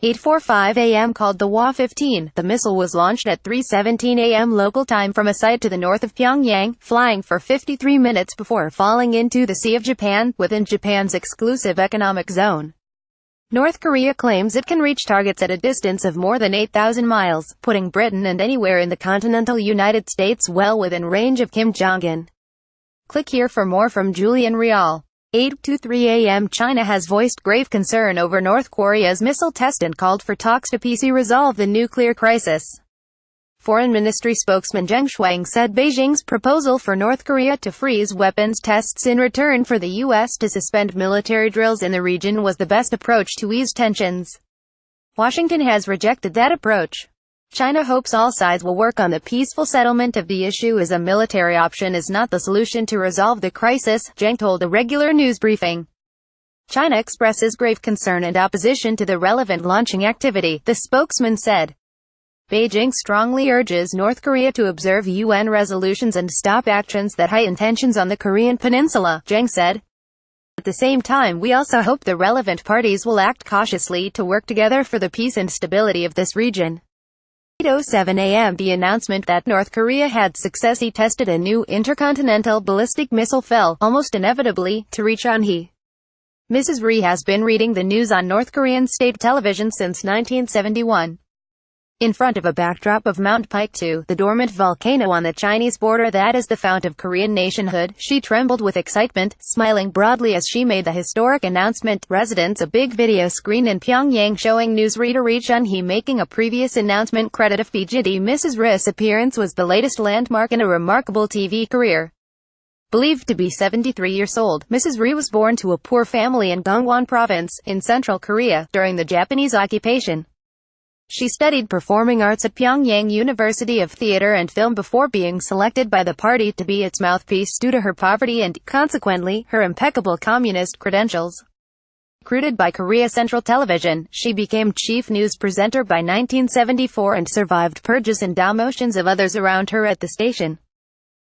8:45 a.m. called the Hua-15. The missile was launched at 3:17 a.m. local time from a site to the north of Pyongyang, flying for 53 minutes before falling into the Sea of Japan, within Japan's exclusive economic zone. North Korea claims it can reach targets at a distance of more than 8,000 miles, putting Britain and anywhere in the continental United States well within range of Kim Jong-un. Click here for more from Julian Rial. 8:23 a.m. China has voiced grave concern over North Korea's missile test and called for talks to peacefully resolve the nuclear crisis. Foreign Ministry spokesman Zheng Shuang said Beijing's proposal for North Korea to freeze weapons tests in return for the U.S. to suspend military drills in the region was the best approach to ease tensions. Washington has rejected that approach. China hopes all sides will work on the peaceful settlement of the issue as a military option is not the solution to resolve the crisis, Zheng told a regular news briefing. China expresses grave concern and opposition to the relevant launching activity, the spokesman said. Beijing strongly urges North Korea to observe UN resolutions and stop actions that heighten tensions on the Korean peninsula, Zheng said. At the same time, we also hope the relevant parties will act cautiously to work together for the peace and stability of this region. 8:07 a.m. The announcement that North Korea had successfully tested a new intercontinental ballistic missile fell, almost inevitably, to reach Anhui. Mrs. Ri has been reading the news on North Korean state television since 1971. In front of a backdrop of Mount Paektu, the dormant volcano on the Chinese border that is the fount of Korean nationhood, she trembled with excitement, smiling broadly as she made the historic announcement. Residents a big video screen in Pyongyang showing newsreader Ri Chun-hee making a previous announcement credit a fugity Mrs. Ri's appearance was the latest landmark in a remarkable TV career. Believed to be 73 years old, Mrs. Ri was born to a poor family in Gangwon Province, in Central Korea, during the Japanese occupation. She studied performing arts at Pyongyang University of Theatre and Film before being selected by the party to be its mouthpiece due to her poverty and, consequently, her impeccable communist credentials. Recruited by Korea Central Television, she became chief news presenter by 1974 and survived purges and demotions of others around her at the station.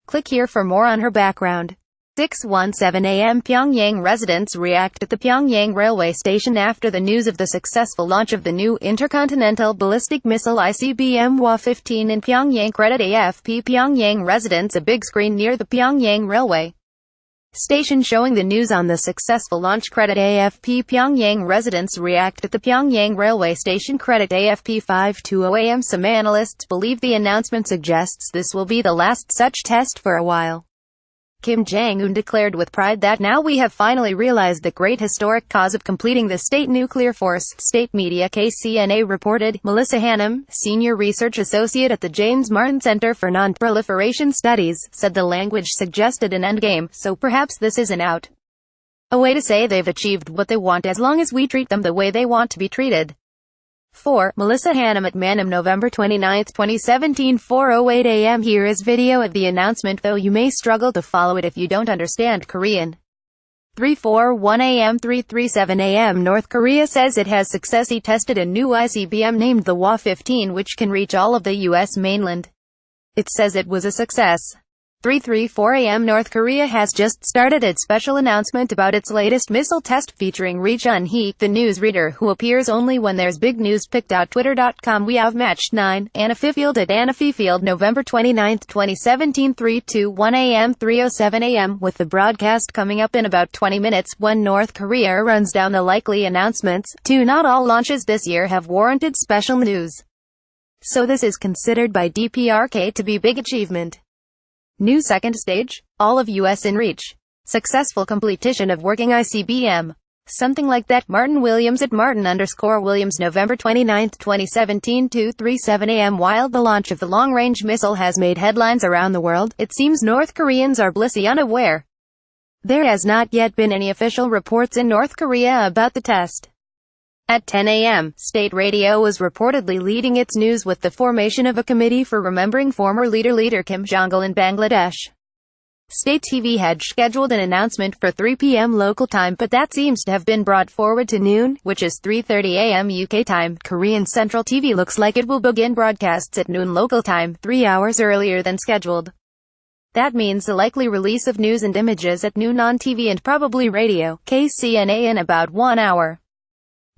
Click here for more on her background. 6:17 a.m. Pyongyang residents react at the Pyongyang railway station after the news of the successful launch of the new intercontinental ballistic missile ICBM Hua-15 in Pyongyang. Credit AFP Pyongyang residents a big screen near the Pyongyang railway station showing the news on the successful launch. Credit AFP Pyongyang residents react at the Pyongyang railway station. Credit AFP 5:20 a.m. Some analysts believe the announcement suggests this will be the last such test for a while. Kim Jong-un declared with pride that now we have finally realized the great historic cause of completing the state nuclear force, state media KCNA reported. Melissa Hannum, senior research associate at the James Martin Center for Non-Proliferation Studies, said the language suggested an endgame, so perhaps this isn't out. A way to say they've achieved what they want as long as we treat them the way they want to be treated. 4. Melissa Hannum at Manam November 29, 2017 4:08 a.m. Here is video of the announcement though you may struggle to follow it if you don't understand Korean. 3:41 a.m. 3:37 a.m. North Korea says it has successfully tested a new ICBM named the Hua-15 which can reach all of the U.S. mainland. It says it was a success. 3:34 a.m. North Korea has just started its special announcement about its latest missile test featuring Ri Chun-hee, the newsreader who appears only when there's big news. Pic.twitter.com We have matched 9. Anna Fifield at Anna Fifield November 29, 2017 3:21 a.m. 3:07 a.m. With the broadcast coming up in about 20 minutes, when North Korea runs down the likely announcements, 2. Not all launches this year have warranted special news. So this is considered by DPRK to be big achievement. New second stage, all of US in reach. Successful completion of working ICBM. Something like that. Martin Williams at Martin_Williams November 29, 2017 2:37 a.m. While the launch of the long-range missile has made headlines around the world, it seems North Koreans are blissfully unaware. There has not yet been any official reports in North Korea about the test. At 10 a.m., state radio was reportedly leading its news with the formation of a committee for remembering former leader Kim Jong-il in Bangladesh. State TV had scheduled an announcement for 3 p.m. local time, but that seems to have been brought forward to noon, which is 3:30 a.m. UK time. Korean Central TV looks like it will begin broadcasts at noon local time, 3 hours earlier than scheduled. That means the likely release of news and images at noon on TV and probably radio, KCNA in about 1 hour.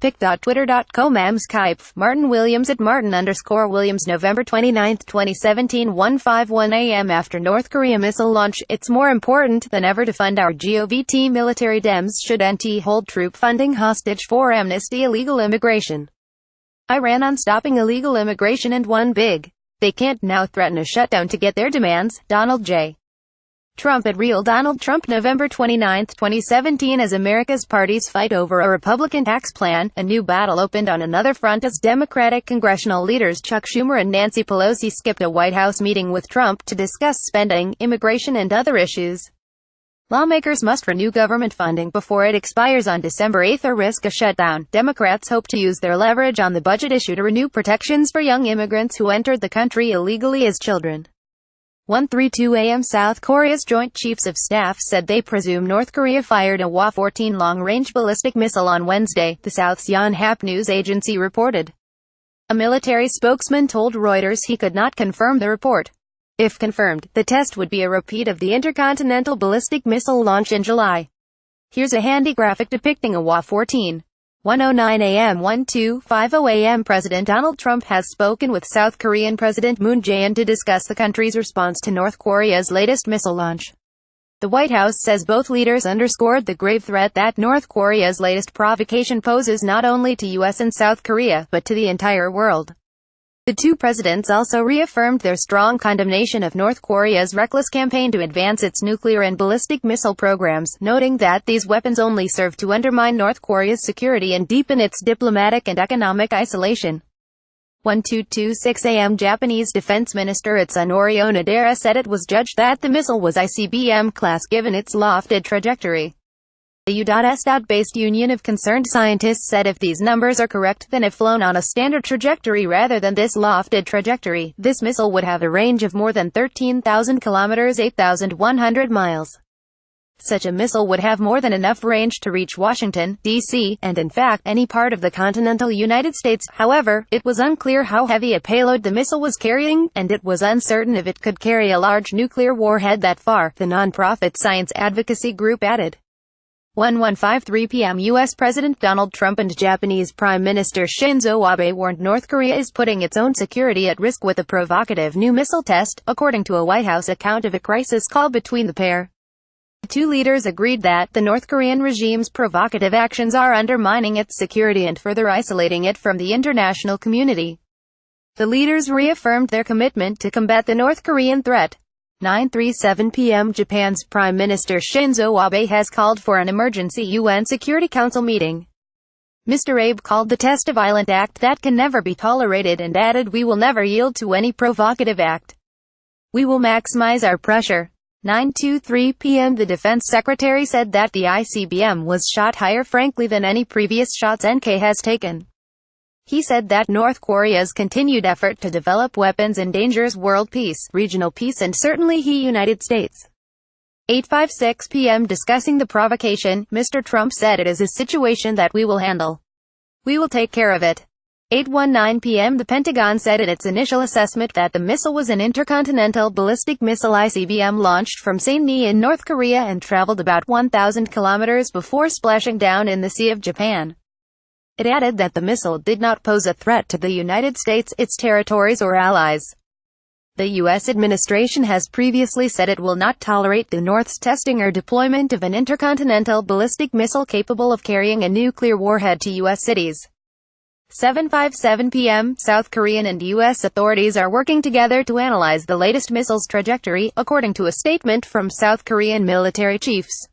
pic.twitter.com Skype Martin Williams at Martin_Williams November 29, 2017 1:51 a.m. After North Korea missile launch, it's more important than ever to fund our GOVT military. Dems should NT hold troop funding hostage for amnesty illegal immigration. Iran on stopping illegal immigration and one big. They can't now threaten a shutdown to get their demands. Donald J. Trump at Real Donald Trump November 29, 2017 As America's parties fight over a Republican tax plan, a new battle opened on another front as Democratic congressional leaders Chuck Schumer and Nancy Pelosi skipped a White House meeting with Trump to discuss spending, immigration and other issues. Lawmakers must renew government funding before it expires on December 8 or risk a shutdown. Democrats hope to use their leverage on the budget issue to renew protections for young immigrants who entered the country illegally as children. 1:32 a.m. South Korea's Joint Chiefs of Staff said they presume North Korea fired a Hwa-14 long-range ballistic missile on Wednesday, the South's Yonhap news agency reported. A military spokesman told Reuters he could not confirm the report. If confirmed, the test would be a repeat of the intercontinental ballistic missile launch in July. Here's a handy graphic depicting a Hwa-14. 1:09 a.m. 12:50 a.m. President Donald Trump has spoken with South Korean President Moon Jae-in to discuss the country's response to North Korea's latest missile launch. The White House says both leaders underscored the grave threat that North Korea's latest provocation poses not only to U.S. and South Korea, but to the entire world. The two presidents also reaffirmed their strong condemnation of North Korea's reckless campaign to advance its nuclear and ballistic missile programs, noting that these weapons only serve to undermine North Korea's security and deepen its diplomatic and economic isolation. 1:26 a.m. Japanese Defense Minister Itsunori Onodera said it was judged that the missile was ICBM class given its lofted trajectory. The U.S.-based Union of Concerned Scientists said if these numbers are correct, then if flown on a standard trajectory rather than this lofted trajectory, this missile would have a range of more than 13,000 kilometers 8,100 miles. Such a missile would have more than enough range to reach Washington, D.C., and in fact, any part of the continental United States. However, it was unclear how heavy a payload the missile was carrying, and it was uncertain if it could carry a large nuclear warhead that far, the non-profit science advocacy group added. 1:53 p.m. U.S. President Donald Trump and Japanese Prime Minister Shinzo Abe warned North Korea is putting its own security at risk with a provocative new missile test, according to a White House account of a crisis call between the pair. The two leaders agreed that the North Korean regime's provocative actions are undermining its security and further isolating it from the international community. The leaders reaffirmed their commitment to combat the North Korean threat. 9:37 p.m. Japan's Prime Minister Shinzo Abe has called for an emergency UN Security Council meeting. Mr. Abe called the test a violent act that can never be tolerated and added, "We will never yield to any provocative act. We will maximize our pressure." 9:23 p.m. The Defense Secretary said that the ICBM was shot higher frankly than any previous shots NK has taken. He said that North Korea's continued effort to develop weapons endangers world peace, regional peace and certainly United States. 8:56 p.m. Discussing the provocation, Mr. Trump said it is a situation that we will handle. We will take care of it. 8:19 p.m. The Pentagon said in its initial assessment that the missile was an intercontinental ballistic missile ICBM launched from Saini in North Korea and traveled about 1,000 kilometers before splashing down in the Sea of Japan. It added that the missile did not pose a threat to the United States, its territories or allies. The U.S. administration has previously said it will not tolerate the North's testing or deployment of an intercontinental ballistic missile capable of carrying a nuclear warhead to U.S. cities. 7:57 p.m. South Korean and U.S. authorities are working together to analyze the latest missile's trajectory, according to a statement from South Korean military chiefs.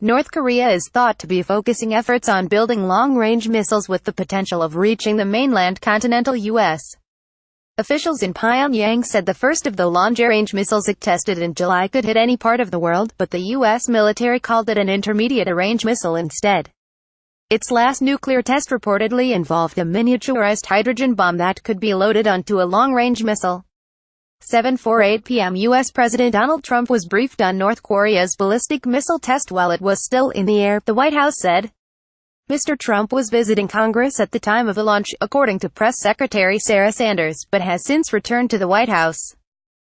North Korea is thought to be focusing efforts on building long-range missiles with the potential of reaching the mainland continental U.S. Officials in Pyongyang said the first of the long-range missiles it tested in July could hit any part of the world, but the U.S. military called it an intermediate-range missile instead. Its last nuclear test reportedly involved a miniaturized hydrogen bomb that could be loaded onto a long-range missile. 7:48 p.m. U.S. President Donald Trump was briefed on North Korea's ballistic missile test while it was still in the air, the White House said. Mr. Trump was visiting Congress at the time of the launch, according to Press Secretary Sarah Sanders, but has since returned to the White House.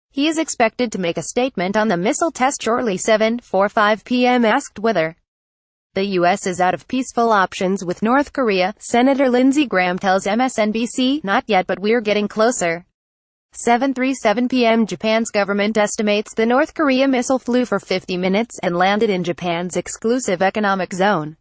He is expected to make a statement on the missile test shortly. 7:45 p.m. Asked whether The U.S. is out of peaceful options with North Korea, Senator Lindsey Graham tells MSNBC. Not yet, but we're getting closer. 7:37 p.m. Japan's government estimates the North Korea missile flew for 50 minutes and landed in Japan's exclusive economic zone.